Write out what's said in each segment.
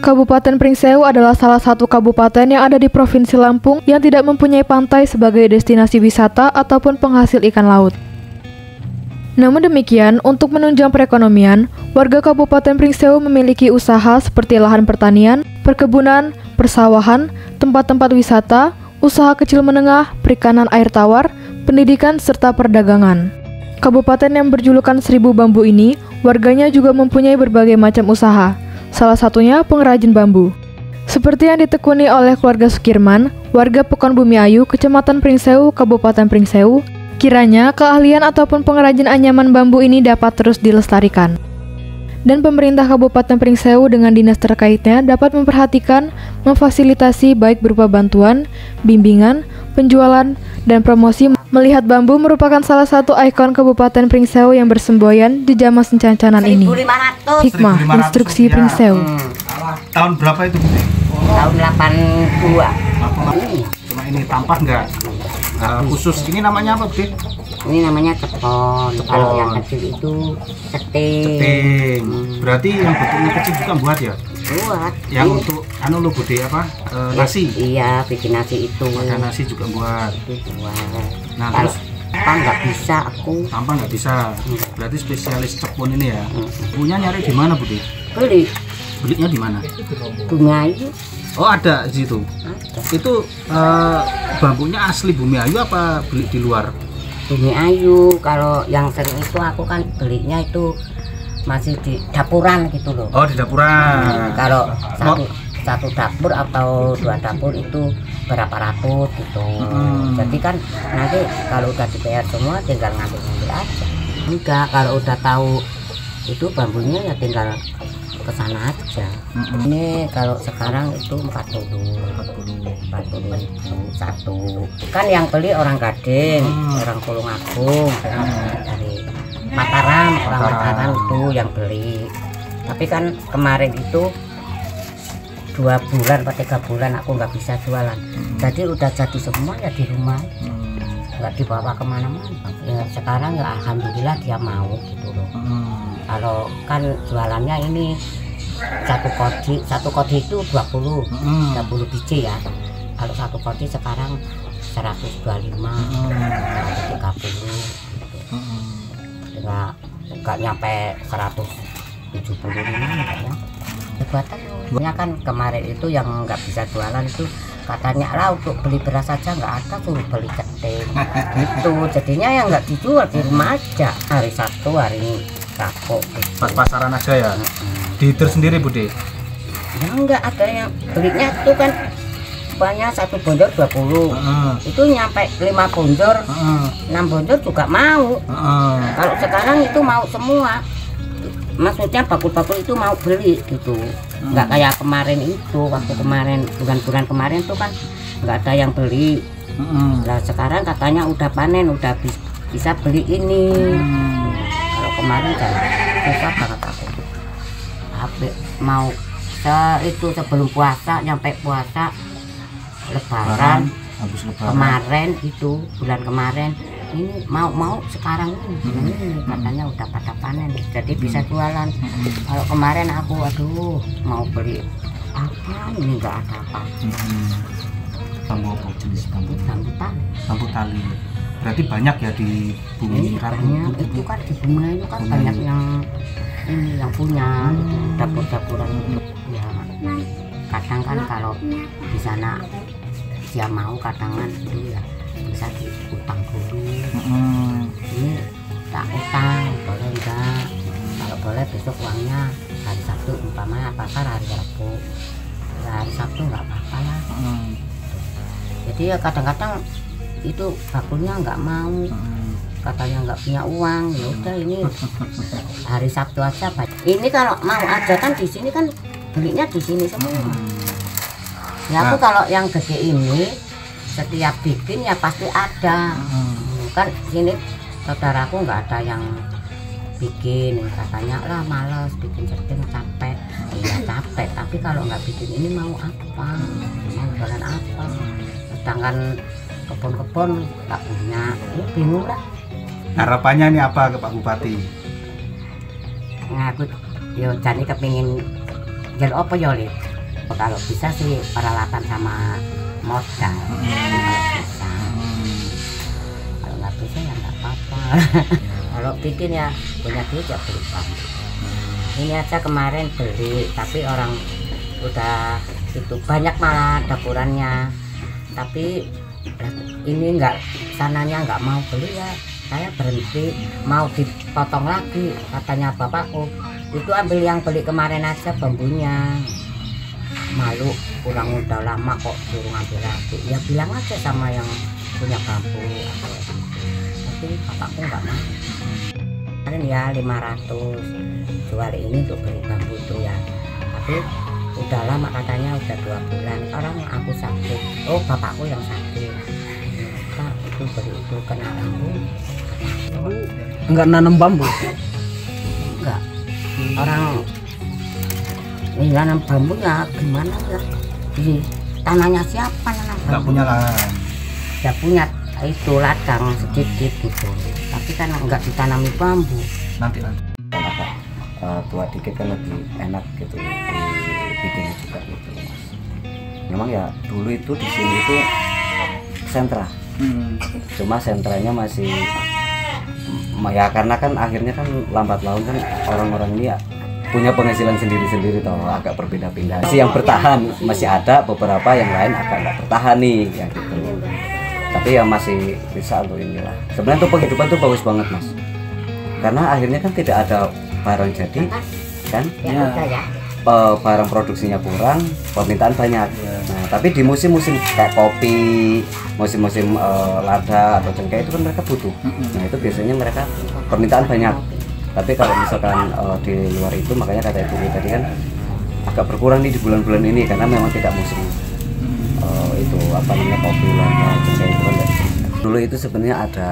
Kabupaten Pringsewu adalah salah satu kabupaten yang ada di Provinsi Lampung yang tidak mempunyai pantai sebagai destinasi wisata ataupun penghasil ikan laut. Namun demikian, untuk menunjang perekonomian, warga Kabupaten Pringsewu memiliki usaha seperti lahan pertanian, perkebunan, persawahan, tempat-tempat wisata, usaha kecil menengah, perikanan air tawar, pendidikan, serta perdagangan. Kabupaten yang berjulukan 1000 bambu ini, warganya juga mempunyai berbagai macam usaha, salah satunya pengrajin bambu. Seperti yang ditekuni oleh keluarga Sukirman, warga Pekon Bumi Ayu, Kecamatan Pringsewu, Kabupaten Pringsewu, kiranya keahlian ataupun pengrajin anyaman bambu ini dapat terus dilestarikan. Dan pemerintah Kabupaten Pringsewu dengan dinas terkaitnya dapat memperhatikan, memfasilitasi baik berupa bantuan, bimbingan, penjualan, dan promosi. Melihat bambu merupakan salah satu ikon Kabupaten Pringsewu yang bersemboyan di zaman sencancanan ini. Hikmah Instruksi Pringsewu. Tahun berapa itu, Bu? Tahun 82. Cuma ini tampak nggak? Khusus ini namanya apa, Bu? Ini namanya cepon. Kalau yang kecil itu ceting. Berarti yang bentuknya kecil juga buat ya? Buat. Yang untuk lo Bude apa? Nasi. Iya, bikin nasi itu. Ada nasi juga buat. Itu buat. Nah, kalau terus tampang nggak bisa aku. Tampang nggak bisa. Berarti spesialis cepon ini ya. Punya nyari di mana, Bude? Beli. Belinya di mana? Bumi Ayu. Oh, ada di situ. Ada. Itu bambunya asli Bumi Ayu apa beli di luar? Bumi Ayu. Kalau yang sering itu aku kan belinya itu masih di dapuran gitu loh. Oh, di dapuran. Kalau satu dapur atau 2 dapur itu berapa ratus gitu. Jadi kan nanti kalau udah dibayar semua tinggal ngambil aja. Enggak, kalau udah tahu itu bambunya ya tinggal ke sana aja. Ini kalau sekarang itu 40 satu. Kan yang beli orang Gading, orang Tulungagung, dari Mataram, orang Mataram itu yang beli. Tapi kan kemarin itu 2 bulan atau 3 bulan aku nggak bisa jualan. Jadi udah jadi semua ya di rumah, nggak dibawa kemana-mana. Ya sekarang ya alhamdulillah dia mau gitu loh. Kalau kan jualannya ini satu kodi itu 20 biji ya. Kalau satu kodi sekarang 125, 130 gitu. Nggak nyampe 175 ya. Buatannya kan kemarin itu yang nggak bisa jualan itu katanya lah untuk beli beras saja nggak ada, suruh beli ceting gitu. Jadinya yang nggak dijual di rumah aja. Hari Sabtu, hari Rabu Pas pasaran aja ya. Dihitung sendiri, Bude? Ya enggak, ada yang belinya itu kan banyak, 1 bonjol 20. Itu nyampe 5 bonjol, 6 bonjol juga mau. Kalau sekarang itu mau semua. Maksudnya bakul-bakul itu mau beli gitu. Nggak kayak kemarin itu, waktu kemarin bulan-bulan kemarin tuh kan nggak ada yang beli. Nah sekarang katanya udah panen, udah bisa beli ini. Kalau kemarin kan susah banget aku. Mau itu sebelum puasa, nyampe puasa Lebaran, habis Lebaran kemarin itu bulan kemarin ini mau sekarang ini katanya udah pada panen, jadi bisa jualan. Kalau kemarin aku aduh mau beli apa ini nggak ada apa. Bambu apa jenis bambu? Bambu Tali. Berarti banyak ya di Bumi Ayu. Itu kan di Bumi Ayu kan banyak yang ini yang punya dapur-dapuran ya. Kadang kan kalau di sana dia mau kadangan itu ya bisa diutang dulu. Ini tak utang, boleh enggak? Kalau boleh besok uangnya hari Sabtu, umpamanya pasar hari Rabu, ya hari Sabtu nggak apa-apa lah. Jadi ya kadang-kadang itu bakulnya nggak mau, katanya nggak punya uang. Ya udah ini hari Sabtu aja Pak. Ini kalau mau aja kan di sini kan belinya di sini semua. Ya aku kalau yang gede ini setiap bikin ya pasti ada. Kan sini saudaraku nggak ada yang bikin, katanya lah males bikin ceting capek. Iya capek, tapi kalau nggak bikin ini mau apa, mau jualan apa. Sedangkan kebun-kebun nggak punya, ya bingung lah. Harapannya ini apa ke Pak Bupati? Nah aku yo jadi kepingin jalur apa ya Lid? Kalau bisa sih peralatan sama modal kalau bisa. Kalau nggak bisa ya nggak apa-apa. Kalau bikin ya punya duit ya beli bambu. Ini aja kemarin beli tapi orang udah itu banyak malah dapurannya, tapi ini enggak, sananya nggak mau beli ya saya berhenti, mau dipotong lagi katanya bapakku, itu ambil yang beli kemarin aja bambunya, malu kurang udah lama kok suruh ngambil lagi, ya bilang aja sama yang punya bambu, tapi bapakku nggak mau. Kemarin ya 500 jual ini untuk beli bambu itu ya, tapi udah lama katanya udah 2 bulan. Orang aku sakit, oh bapakku yang sakit, Pak itu beli itu kena bambu. Enggak nanam bambu? Enggak, orang ini nanam bambunya gimana ya, di tanahnya siapa nanam bambu? Nggak punya lahan. Ya punya itu ladang sedikit gitu, tapi kan enggak ditanami bambu. Nanti Tua dikit kan lebih enak gitu dibikinnya juga gitu Mas. Memang ya dulu itu di sini itu sentra, cuma sentranya masih ya karena kan akhirnya kan lambat laun kan orang-orang ini ya punya penghasilan sendiri-sendiri toh, agak berbeda-beda. Masih yang bertahan masih ada, beberapa yang lain agak nggak bertahan nih ya gitu. Tapi ya masih bisa untuk inilah. Sebenarnya tuh penghidupan tuh bagus banget Mas. Karena akhirnya kan tidak ada barang jadi kan Ya, ya. Barang produksinya kurang, permintaan banyak. Nah tapi di musim-musim kayak kopi, musim-musim lada atau cengkeh itu kan mereka butuh. Nah itu biasanya mereka permintaan banyak. Tapi kalau misalkan di luar itu, makanya kata ibu tadi kan agak berkurang nih di bulan-bulan ini karena memang tidak musim itu apa namanya kopi, lada, cengkeh itu kan. Dulu itu sebenarnya ada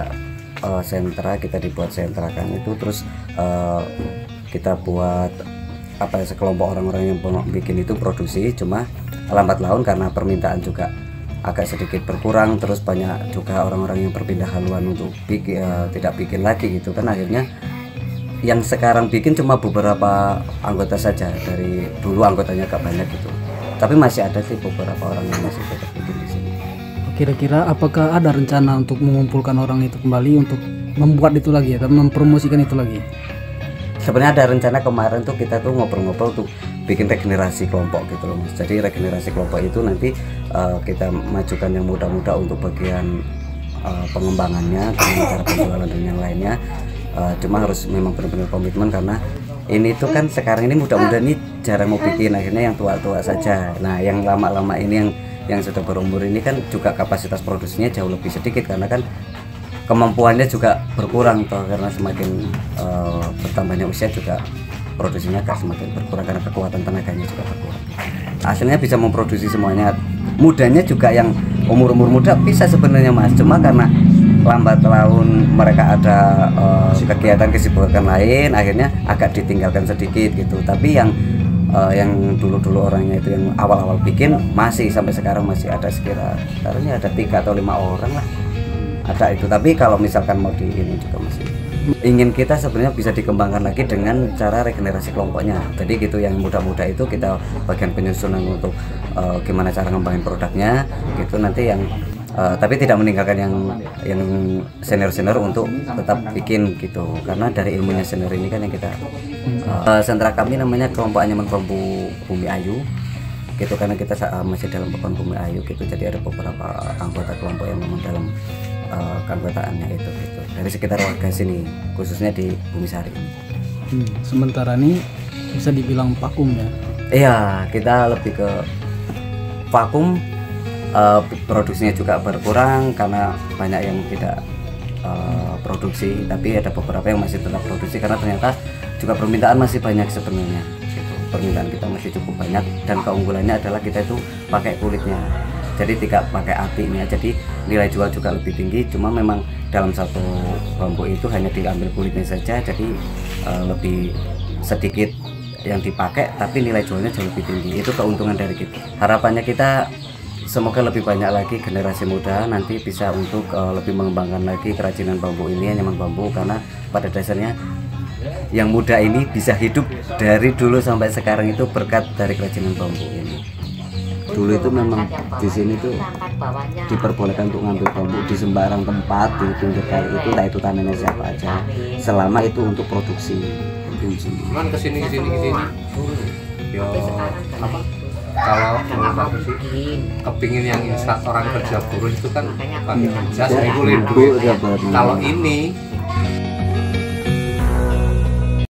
sentra, kita dibuat sentra kan itu, terus kita buat apa ya, sekelompok orang-orang yang bikin itu produksi, cuma lambat laun karena permintaan juga agak sedikit berkurang, terus banyak juga orang-orang yang berpindah haluan untuk bikin, tidak bikin lagi gitu kan, akhirnya yang sekarang bikin cuma beberapa anggota saja, dari dulu anggotanya agak banyak gitu, tapi masih ada sih beberapa orang yang masih tetap bikin di sini. Kira-kira apakah ada rencana untuk mengumpulkan orang itu kembali untuk membuat itu lagi atau mempromosikan itu lagi? Sebenarnya ada rencana kemarin tuh kita tuh ngobrol-ngobrol untuk bikin regenerasi kelompok gitu loh Mas. Jadi regenerasi kelompok itu nanti kita majukan yang muda-muda untuk bagian pengembangannya, cara penjualan dan yang lainnya. Cuma harus memang benar-benar komitmen karena ini tuh kan sekarang ini muda-muda ini jarang mau bikin, akhirnya yang tua-tua saja. Nah yang lama-lama ini yang sudah berumur ini kan juga kapasitas produksinya jauh lebih sedikit karena kan kemampuannya juga berkurang toh, karena semakin bertambahnya usia juga produksinya akan semakin berkurang karena kekuatan tenaganya juga berkurang. Hasilnya bisa memproduksi semuanya, mudanya juga yang umur-umur muda bisa sebenarnya Mas, cuma karena lambat laun mereka ada kegiatan kesibukan lain, akhirnya agak ditinggalkan sedikit gitu. Tapi yang dulu-dulu orangnya itu yang awal-awal bikin masih sampai sekarang masih ada sekitarnya ada 3 atau 5 orang lah ada itu. Tapi kalau misalkan mau di ini juga masih ingin kita sebenarnya bisa dikembangkan lagi dengan cara regenerasi kelompoknya. Jadi gitu yang muda-muda itu kita bagian penyusunan untuk gimana cara ngembangin produknya gitu, nanti yang tapi tidak meninggalkan yang senior-senior untuk tetap bikin gitu, karena dari ilmunya senior ini kan yang kita sentra kami namanya kelompok anyaman bambu Bumi Ayu gitu, karena kita masih dalam pekan Bumi Ayu gitu, jadi ada beberapa anggota kelompok yang memang dalam keanggotaannya itu gitu dari sekitar warga sini, khususnya di Bumi Sari ini. Sementara ini bisa dibilang vakum ya? Iya, kita lebih ke vakum. Produksinya juga berkurang karena banyak yang tidak produksi, tapi ada beberapa yang masih tetap produksi karena ternyata juga permintaan masih banyak sebenarnya gitu. Permintaan kita masih cukup banyak dan keunggulannya adalah kita itu pakai kulitnya, jadi tidak pakai atinya, jadi nilai jual juga lebih tinggi. Cuma memang dalam satu bambu itu hanya diambil kulitnya saja, jadi lebih sedikit yang dipakai tapi nilai jualnya jauh lebih tinggi. Itu keuntungan dari kita. Harapannya kita semoga lebih banyak lagi generasi muda nanti bisa untuk lebih mengembangkan lagi kerajinan bambu ini, anyaman bambu, karena pada dasarnya yang muda ini bisa hidup dari dulu sampai sekarang itu berkat dari kerajinan bambu ini. Dulu itu memang di sini tuh diperbolehkan untuk ngambil bambu di sembarang tempat di pinggir kali itu, entah itu tanahnya siapa aja, selama itu untuk produksi. Cuman kesini ya apa, kalau menurut aku sih kepingin yang instan orang kerja buruh itu kan pakai jas itu duit. Kalau ini